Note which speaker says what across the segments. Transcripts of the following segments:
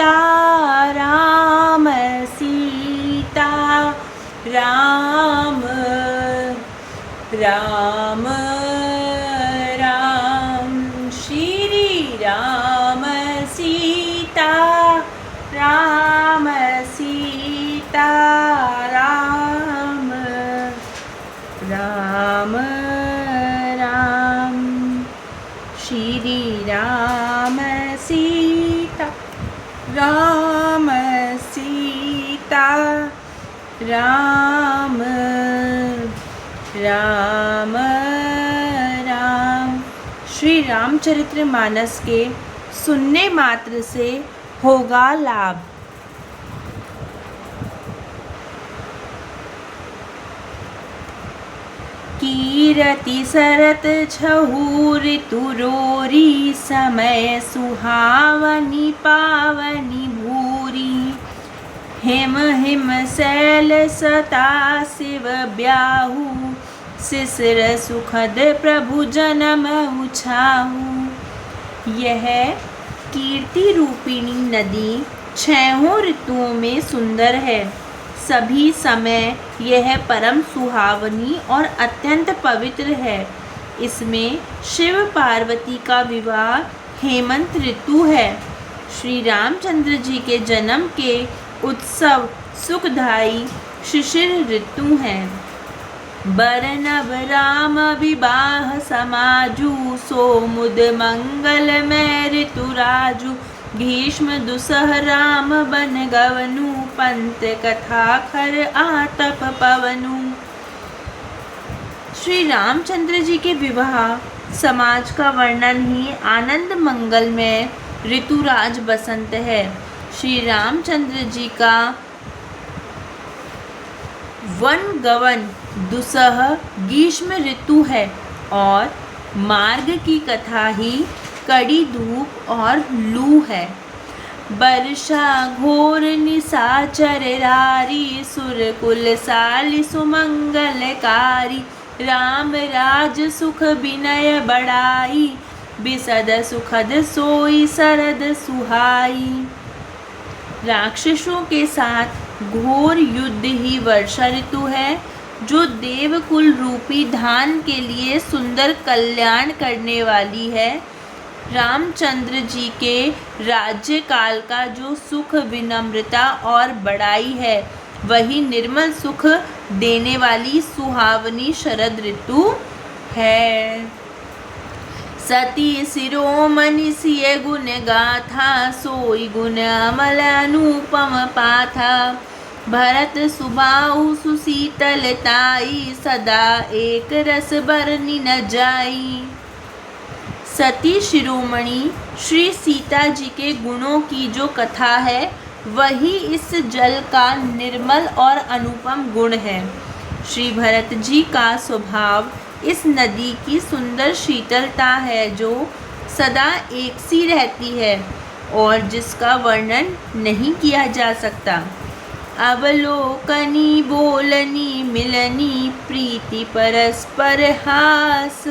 Speaker 1: राम सीता राम राम राम श्री राम सीता राम सीता राम राम राम श्री राम सीता राम सीता राम राम राम। श्री रामचरितमानस के सुनने मात्र से होगा लाभ। कीरति सरत छहु ऋतु रोरी समय सुहावनी पावनी भूरी हिम हिम शैल सता शिव ब्याहु शिशिर सुखद प्रभु जन्म उछाहु। यह कीर्ति रूपिणी नदी 6 ऋतुओं में सुंदर है। सभी समय यह परम सुहावनी और अत्यंत पवित्र है। इसमें शिव पार्वती का विवाह हेमंत ऋतु है। श्री रामचंद्र जी के जन्म के उत्सव सुखदायी शिशिर ऋतु हैं। बरनब राम विवाह समाजु सोमुद मंगल में ऋतुराजु भीष्म दुसह राम बन गवनु पंत कथा खर आतप पवनु। श्री रामचंद्र जी के विवाह समाज का वर्णन ही आनंद मंगल में ऋतुराज बसंत है। श्री रामचंद्र जी का वन गवन दुसह ग्रीष्म ऋतु है और मार्ग की कथा ही कड़ी धूप और लू है। वर्षा घोर निशाचर रारी सुरकुल साली सुमंगलकारी राम राज सुख विनय बड़ाई बिसद सुखद सोई सरद सुहाई। राक्षसों के साथ घोर युद्ध ही वर्षा ऋतु है जो देवकुल रूपी धान के लिए सुंदर कल्याण करने वाली है। रामचंद्र जी के राज्य काल का जो सुख विनम्रता और बड़ाई है वही निर्मल सुख देने वाली सुहावनी शरद ऋतु है। सती शिरोमणि सिय गुण गाथा सोई गुण अमल अनुपम पाथा भरत सुबाहु सुशीतलताई सदा एक रस बरनी न जाई। सती शिरोमणि श्री सीता जी के गुणों की जो कथा है वही इस जल का निर्मल और अनुपम गुण है। श्री भरत जी का स्वभाव इस नदी की सुंदर शीतलता है जो सदा एक सी रहती है और जिसका वर्णन नहीं किया जा सकता। अवलोकनी बोलनी मिलनी प्रीति परस्पर हास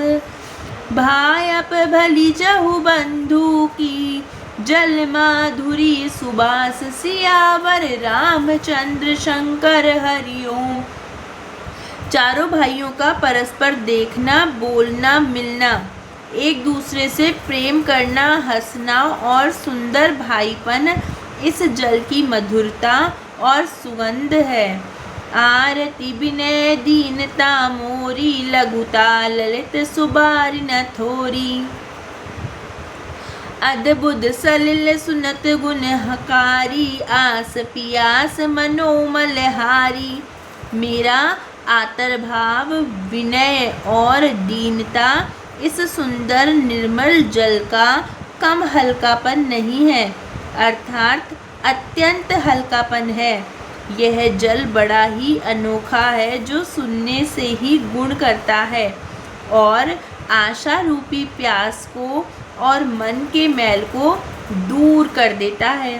Speaker 1: भायप भली जहु बंधु की जल माधुरी सुबास सियावर रामचंद्र शंकर हरिओम। चारों भाइयों का परस्पर देखना बोलना मिलना एक दूसरे से प्रेम करना हंसना और सुंदर भाईपन इस जल की मधुरता और सुगंध है। आरती विनय दीनता मोरी लघुता ललित सुबारी न थोरी अद्भुत सलिल सुनत गुण हकारी आस पियास मनोमल हारी। मेरा आतरभाव विनय और दीनता इस सुंदर निर्मल जल का कम हल्कापन नहीं है अर्थात अत्यंत हल्कापन है। यह जल बड़ा ही अनोखा है जो सुनने से ही गुण करता है और आशा रूपी प्यास को और मन के मैल को दूर कर देता है।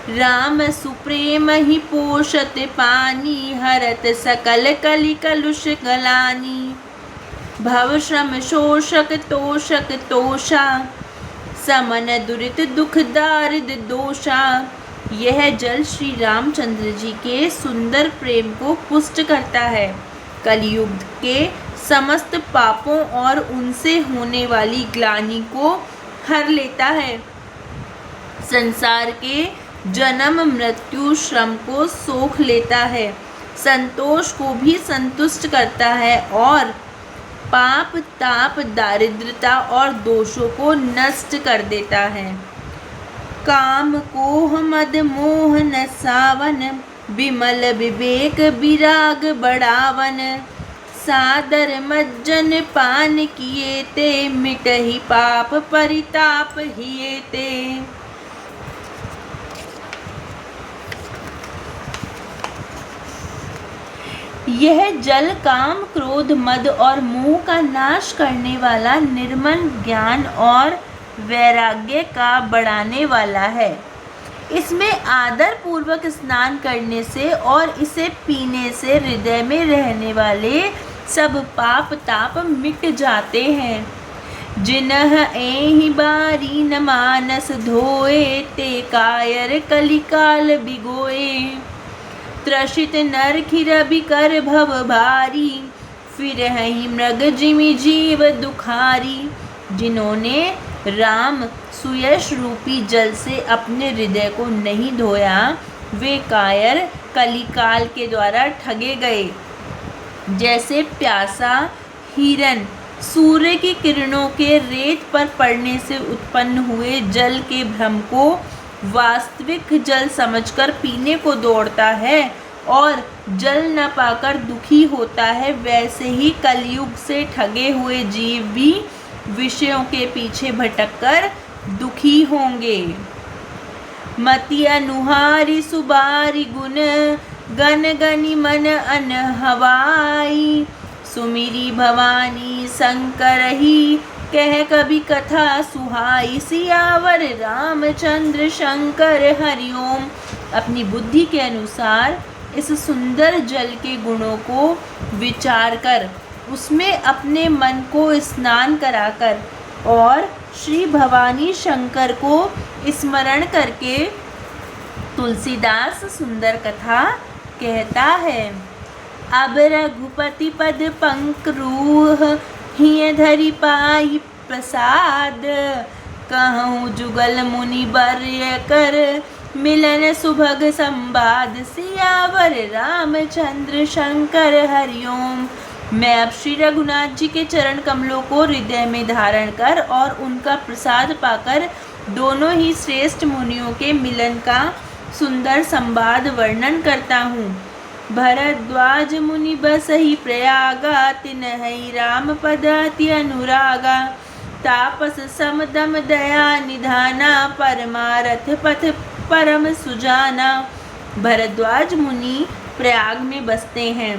Speaker 1: राम सुप्रेम ही पोषत पानी हरत सकल कलि कलुष गलानी भव श्रम शोषक तोषक तोषा समन दुरित दुख दारिद दोषा। यह जल श्री रामचंद्र जी के सुंदर प्रेम को पुष्ट करता है, कलयुग के समस्त पापों और उनसे होने वाली ग्लानि को हर लेता है, संसार के जन्म मृत्यु श्रम को सोख लेता है, संतोष को भी संतुष्ट करता है और पाप ताप दारिद्रता और दोषों को नष्ट कर देता है। काम कोह मद मोह न सावन, विमल विवेक विराग बढ़ावन। सादर मज्जन पान किए ते, मिटहि पाप परिताप हिए ते। यह जल काम क्रोध मद और मोह का नाश करने वाला, निर्मल ज्ञान और वैराग्य का बढ़ाने वाला है। इसमें आदर पूर्वक स्नान करने से और इसे पीने से हृदय में रहने वाले सब पाप ताप मिट जाते हैं। जिनह एहि बारी न मानस धोए, ते कायर कलिकाल बिगोए। त्रसित नर खिरबि कर भव भारी, फिर ही मृग जिमि जीव दुखारी। जिन्होंने राम सुयश रूपी जल से अपने हृदय को नहीं धोया, वे कायर कलिकाल के द्वारा ठगे गए। जैसे प्यासा हिरन सूर्य की किरणों के रेत पर पड़ने से उत्पन्न हुए जल के भ्रम को वास्तविक जल समझकर पीने को दौड़ता है और जल न पाकर दुखी होता है, वैसे ही कलयुग से ठगे हुए जीव भी विषयों के पीछे भटककर दुखी होंगे। मति अनुहारी सुबारी गुण, गन गनि मन अनहवाई। सुमिरी भवानी शंकर ही, कह कभी कथा सुहाई। सियावर रामचंद्र शंकर हरिओम। अपनी बुद्धि के अनुसार इस सुंदर जल के गुणों को विचार कर उसमें अपने मन को स्नान कराकर और श्री भवानी शंकर को स्मरण करके तुलसीदास सुंदर कथा कहता है। अब रघुपति पद पंकरूह, हिय धरि पाई प्रसाद। कहूँ जुगल मुनि वर्य कर, मिलन सुभग संवाद। सियावर रामचंद्र शंकर हरिओम। मैं अब श्री रघुनाथ जी के चरण कमलों को हृदय में धारण कर और उनका प्रसाद पाकर दोनों ही श्रेष्ठ मुनियों के मिलन का सुंदर संवाद वर्णन करता हूँ। भरद्वाज मुनि बसहि प्रयागा, तिनहि राम पद अति अनुरागा। तापस समदम दया निधाना, परमारथ पथ परम सुजाना। भरद्वाज मुनि प्रयाग में बसते हैं।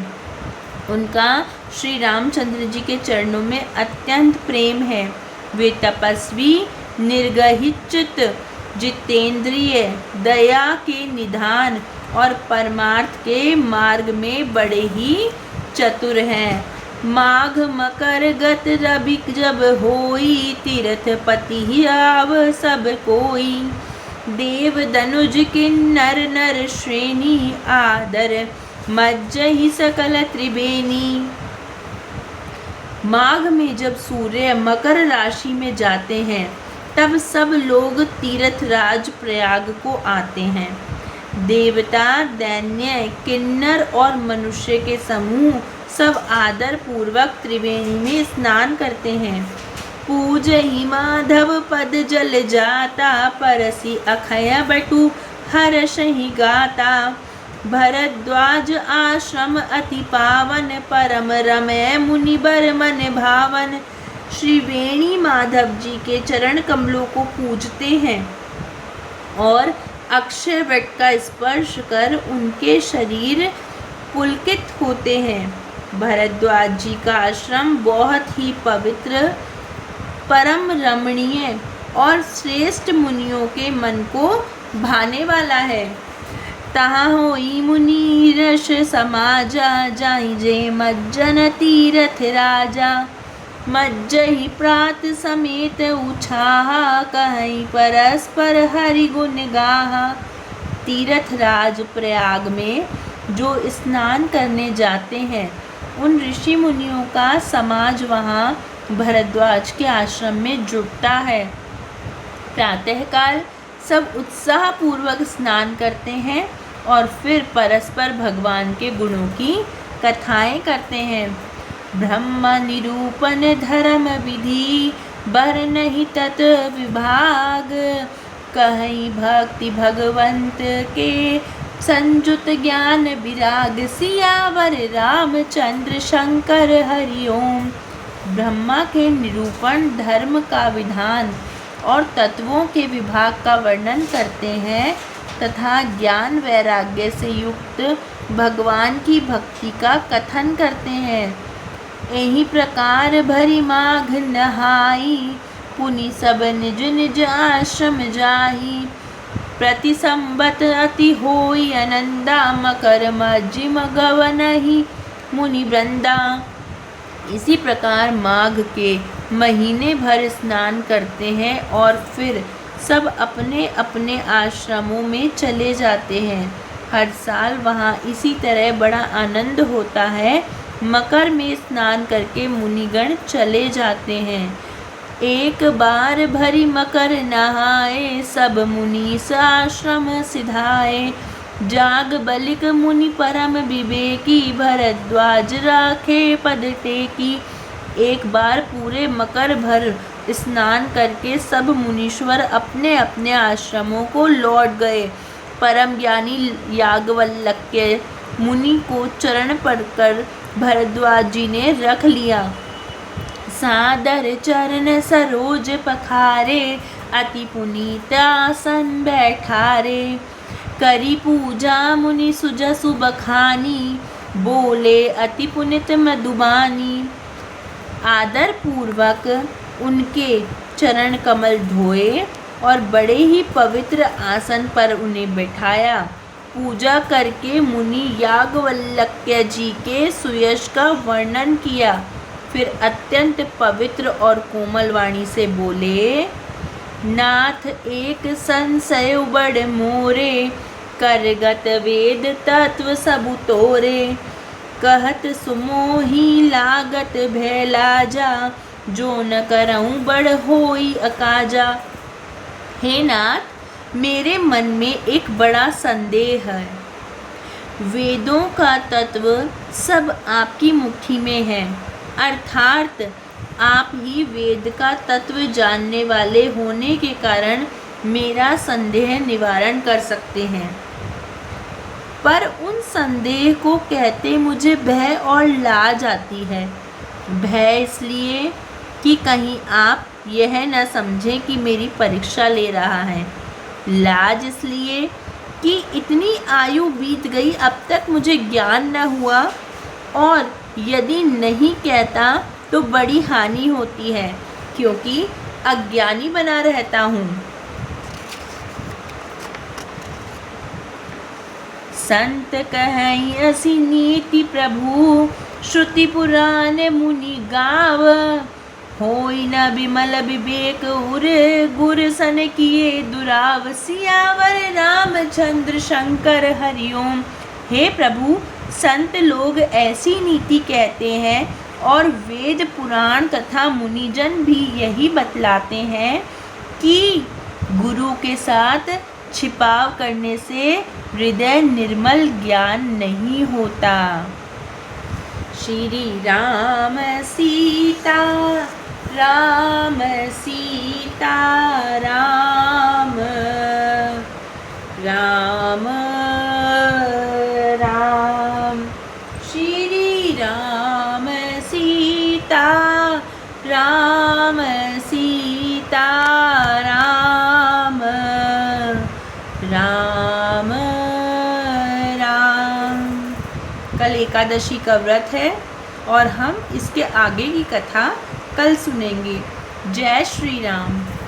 Speaker 1: उनका श्री रामचंद्र जी के चरणों में अत्यंत प्रेम है। वे तपस्वी, निर्गहित, जितेंद्रिय, दया के निधान और परमार्थ के मार्ग में बड़े ही चतुर हैं। माघ मकर गत रवि जब होई, तीर्थ पति आव सब कोई। देव दनुज किन्नर नर श्रेणी, आदर मज्जहि सकल त्रिवेणी। माघ में जब सूर्य मकर राशि में जाते हैं, तब सब लोग तीर्थराज प्रयाग को आते हैं। देवता, दैन्य, किन्नर और मनुष्य के समूह सब आदर पूर्वक त्रिवेणी में स्नान करते हैं। पूजहि माधव पद जल जाता, परसी अखय बटु हर्षहि गाता। भरद्वाज आश्रम अति पावन, परम रमय मुनि बर मन भावन। श्री वेणी माधव जी के चरण कमलों को पूजते हैं और अक्षय वट का स्पर्श कर उनके शरीर पुलकित होते हैं। भरद्वाज जी का आश्रम बहुत ही पवित्र, परम रमणीय और श्रेष्ठ मुनियों के मन को भाने वाला है। तहाँ होई मुनि रस समाजा, जाई जे मज्जन तीरथ राजा। मज्जहि प्रात समेत उछाहा, कहीं परस्पर हरि गुण गाहा। तीर्थराज प्रयाग में जो स्नान करने जाते हैं उन ऋषि मुनियों का समाज वहाँ भरद्वाज के आश्रम में जुटता है। प्रातःकाल सब उत्साह पूर्वक स्नान करते हैं और फिर परस्पर भगवान के गुणों की कथाएं करते हैं। ब्रह्म निरूपण धर्म विधि, बरनहि तत विभाग। कहीं भक्ति भगवंत के, संजुत ज्ञान विराग। सियावर रामचंद्र शंकर हरि ओम। ब्रह्मा के निरूपण, धर्म का विधान और तत्वों के विभाग का वर्णन करते हैं तथा ज्ञान वैराग्य से युक्त भगवान की भक्ति का कथन करते हैं। यही प्रकार भरी माघ नहाई, पुनि सब निज निज आश्रम जाही। प्रति संबत अति होई आनंदा, मकर मज्जिम गवनहि मुनि वृंदा। इसी प्रकार माघ के महीने भर स्नान करते हैं और फिर सब अपने अपने आश्रमों में चले जाते हैं। हर साल वहाँ इसी तरह बड़ा आनंद होता है। मकर में स्नान करके मुनिगण चले जाते हैं। एक बार भरी मकर नहाए, सब मुनीस आश्रम सिधाए। जाग बलिक मुनि परम विवेकी, भरद्वाज राखे पद टेकी। एक बार पूरे मकर भर स्नान करके सब मुनीश्वर अपने अपने आश्रमों को लौट गए। परम ज्ञानी याज्ञवल्क्य मुनि को चरण पड़कर भरद्वाज जी ने रख लिया। सादर चरण सरोज पखारे, अति पुनीत आसन बैठारे। करी पूजा मुनि सुजसु बखानी, बोले अति पुनित मधुबानी। आदर पूर्वक उनके चरण कमल धोए और बड़े ही पवित्र आसन पर उन्हें बैठाया। पूजा करके मुनि याज्ञवल्क्य जी के सुयश का वर्णन किया। फिर अत्यंत पवित्र और कोमल वाणी से बोले, नाथ एक संशय बड़ मोरे, करगत वेद तत्व सबु तोरे। कहत सुमोही लागत भैलाजा, जो न करऊँ बड़ होई अकाजा। हे नाथ, मेरे मन में एक बड़ा संदेह है। वेदों का तत्व सब आपकी मुट्ठी में है, अर्थात आप ही वेद का तत्व जानने वाले होने के कारण मेरा संदेह निवारण कर सकते हैं। पर उन संदेह को कहते मुझे भय और लाज आती है। भय इसलिए कि कहीं आप यह न समझें कि मेरी परीक्षा ले रहा है। लाज इसलिए कि इतनी आयु बीत गई, अब तक मुझे ज्ञान न हुआ, और यदि नहीं कहता तो बड़ी हानि होती है, क्योंकि अज्ञानी बना रहता हूँ। संत कहीं असी नीति प्रभु, श्रुति पुराण मुनि गाव। होई न विमल विवेक उर, गुर सन किए दुराव। सियावर रामचंद्र शंकर हरि ओम। हे प्रभु, संत लोग ऐसी नीति कहते हैं और वेद पुराण तथा मुनिजन भी यही बतलाते हैं कि गुरु के साथ छिपाव करने से हृदय निर्मल ज्ञान नहीं होता। श्री राम सीता राम सीता राम राम राम। श्री राम सीता राम सीता राम राम राम। कल एकादशी का व्रत है और हम इसके आगे की कथा कल सुनेंगे। जय श्री राम।